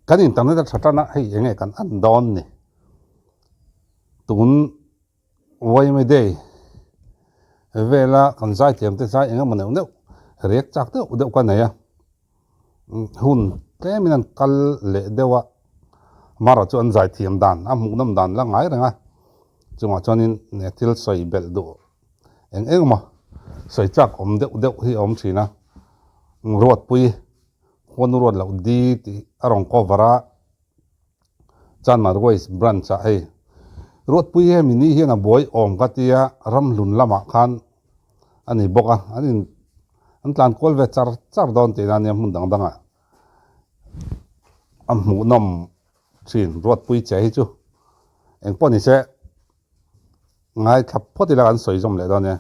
kan in tang na thata na hei enge kan an don ni tun wai mai dei vela kan zai tiam te zai enga mane ne rek chak te ude kan ya hun te minan kal le dewa mara chu an zai tiam dan a mu nam dan la ngai ranga chunga chonin ne til soi bel do eng ma soi chak om de ude hi om china ruat pui hon ruat lau di ti arong ko vara chan mar voice brand cha hei ruat pui he mini hi na boy om ka tia ram lun lama khan ani boka anin an tlan kol ve char don te na ne mun dang danga am mu nom chin ruat pui che hi chu eng poni se ngai thap photi la an soi jom le don ne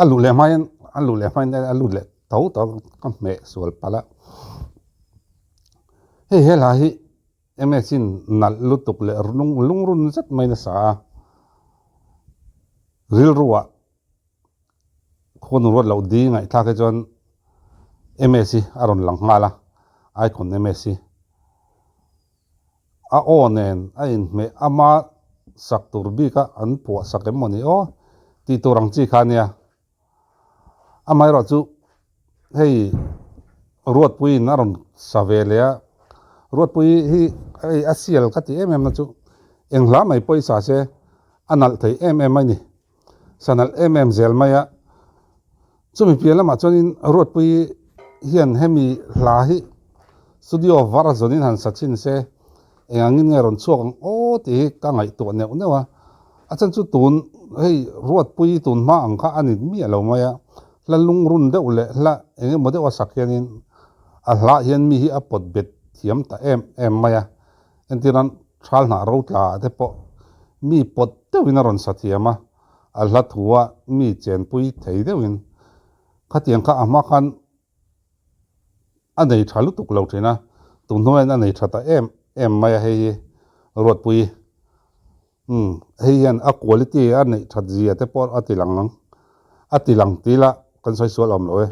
alu le mai alu le tau kan me sual pala he la hi emesin nal lutuk le lung run zat mai na sa ril ruwa khon ruat lau di ngai tha ke jon emesi aron lang ngala ai kon emesi a onen ain me ama sak turbi ka an po sakem moni o ti turang chi khania amai ro chu hei ruat pui naron savelia ruat pui hi ai asial ka ti em na chu engla mai poisa se anal thei em ai ni sanal zel maya chumi piala ma chonin ruat pui hian hemi hla hi studio vara zonin han sachin se engangin ngeron chuak o ti ka ngai to ne wa achan chu tun hei ruat pui tun ma ang kha ani mi alo maya la lung run de ule la enge mode wa sakyanin a hla hian mi hi a pot bet thiam ta em maya entiran thal na ro tla de po mi pot te winaron sathiama a hla thuwa mi chen pui thei deuin khatiang kha ama khan anei thalu tuk lo thina tunnoen anei thata em maya hei ruat pui hei hian a quality anei that zia te por atilang tila kan soi sual om loe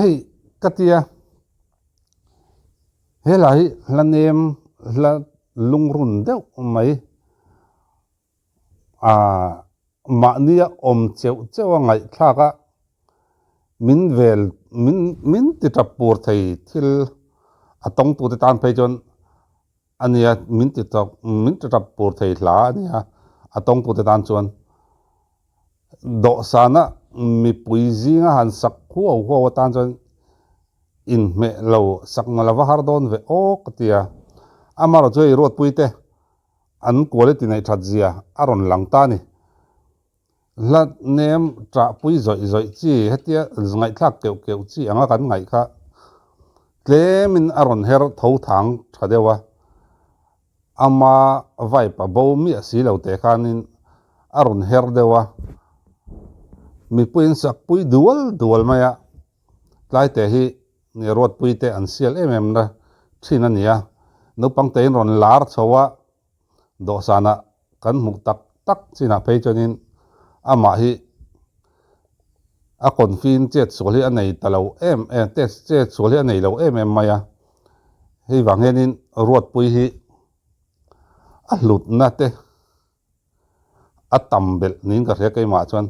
hei katia helai lanem la lungrun deuh mai ma nia om cheu ngai thlaka min vel min ti tapur thei thil atong tu te tan phei jon ania min ti tapur thei hla ania atong tu te tan chuan do sana mi puizinga han sak khu tan chuan in me lo sak ngala wa har don ve o katia amaro choi rot puite an quality nei that zia aron lang ta ni la nem tra pui zoi chi hetia ngai thak keu chi anga kan ngai kha tlemin aron her tho thang thadewa ama vai pa bo mi si lo te khanin aron her dewa mi puin sak pui dual maya tlai te hi ni rot pui te an sial na thina nia no pang te ron lar chowa do sana kan muk tak china pe chonin ama hi a confin chet soli anei talo test chet soli anei lo maya hi wangenin rot pui hi a hlut na te a tambel nin ka re kai ma chuan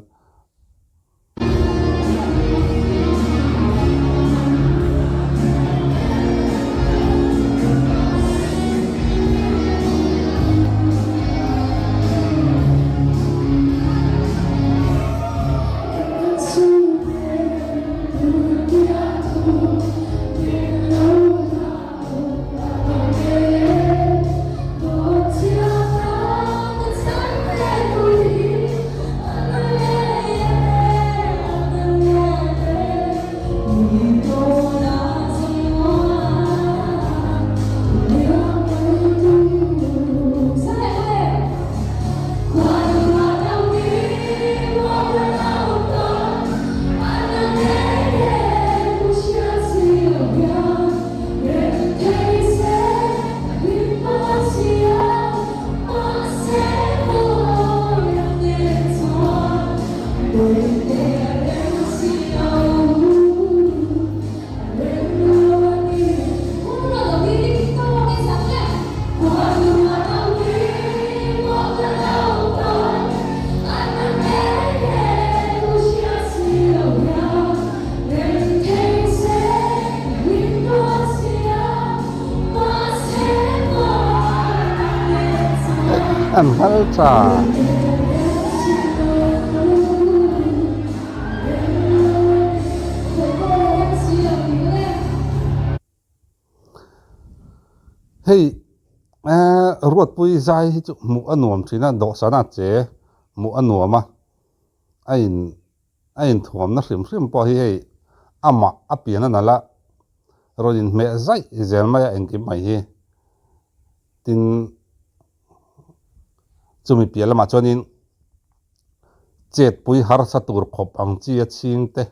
an hal cha hey ruột pui zai hi chu mu anuam thina do sana che mu anuama ain thuam na hrim po hi hei ama apiana nala rodin me zai zelmaya engkim mai hi tin chumi pialama chonin chet pui har sa tur khop ang chia ching te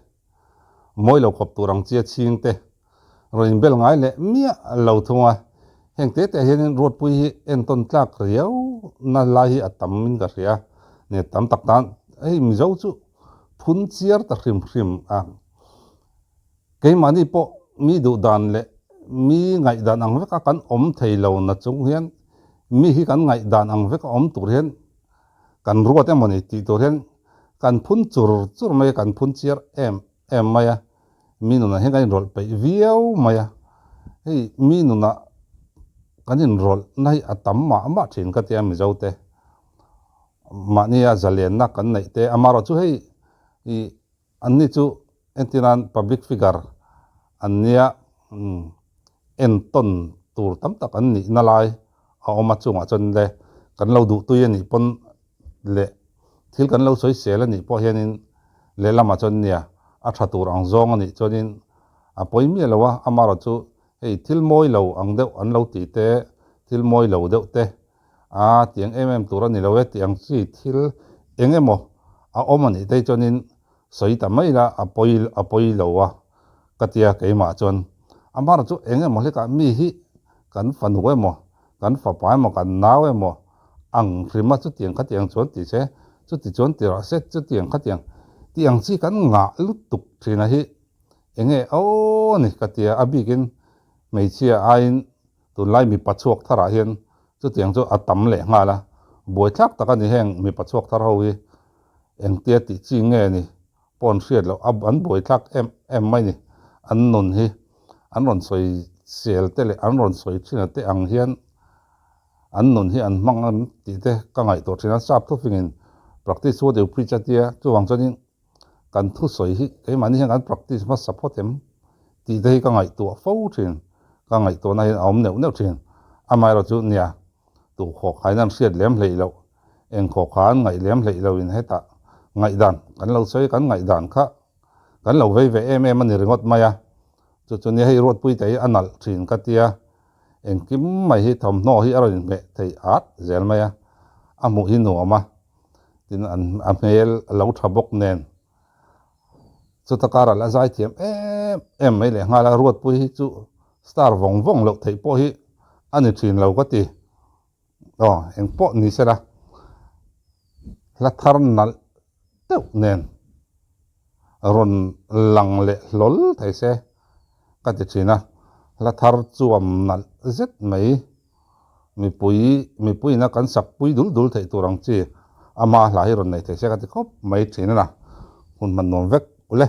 moilo khop tur ang chia ching te rodin bel ngai le mia lo thunga heng te hian ruột pui hi en ton tlak riau na lai hi atam min ka ria ne tam tak tan ei mi zo chu phun chiar ta hrim a ke mani po mi du dan le mi ngai dan ang veka kan om thei lo na chung hian mi hi kan ngai dan ang veka om tur hian kan ruat emoni ti tur hian kan phun chur mai kan phun chiar em maya mi nu na he kan rol pe viau maya hei mi nu na kanin rol nai atam ma thin ka tiam mi zo te ma nia zalian na kan nei te amaro chu hei I anni chu entinan public figure annia en ton tur tam tak an ni na lai a oma chunga chon le kan lo du tu yani pon le thil kan lo soi sel ani po hianin le lama chon nia a tha tur ang zong ani chonin a poimi lowa amaro chu hei thil moi lo ang deuh an lo ti te thil moi lo deuh te a tiang tur ani lo we tiang chi thil engemo a omani te chonin soi ta mai la apoi lo wa katia ke ma chon amar chu engemo le ka mi hi kan fan we mo kan fa pa mo kan nawe mo ang rima chu tiang kha tiang chon ti se chu ti chon ti ra se chu tiang kha tiang chi kan nga lu tuk thina hi enge o ni katia abikin mei chia ain tu lai mi pachuak thara hian chu tiang chu atam le nga la boi thak tak ani heng mi pachuak thar ho hi eng tia ti chi nge ni pon hriat lo ab an boi thak em mai ni an nun hi an ron soi sel te le an ron soi thina te ang hian an nun hi an mang an ti te ka ngai to thina sap thu fingin practice wo de preach atia chu wang chonin kan thu soi hi ke mani hang an practice ma support em ti te ka ngai to fo thin ka ngai to na hin om neu thin amai ro chu nia tu tu khok hai nan siat lem hlei lo eng khok khan ngai lem hlei lo in heta ngai dan kan lo sei kan ngai dan kha kan lo ve ve em ani ringot maya chu ni hei rot pui te anal thin ka tia eng kim mai hi thom no hi aron me thei at zel maya amu hi no ma tin an amel lo thabok nen chu takara la zai thiam em mai le ngala rot pui hi chu star vong vong lo thei po hi ani thin lo ka ti eng po ni sera la thar nal teuh nen ron lang le lol thei se ka ti thina la thar chuam nal zet mai mi pui na kan sak pui dul dul thei turang chi ama hla hi ron nei thei se ka ti khop mai thina na hun man nom vek ule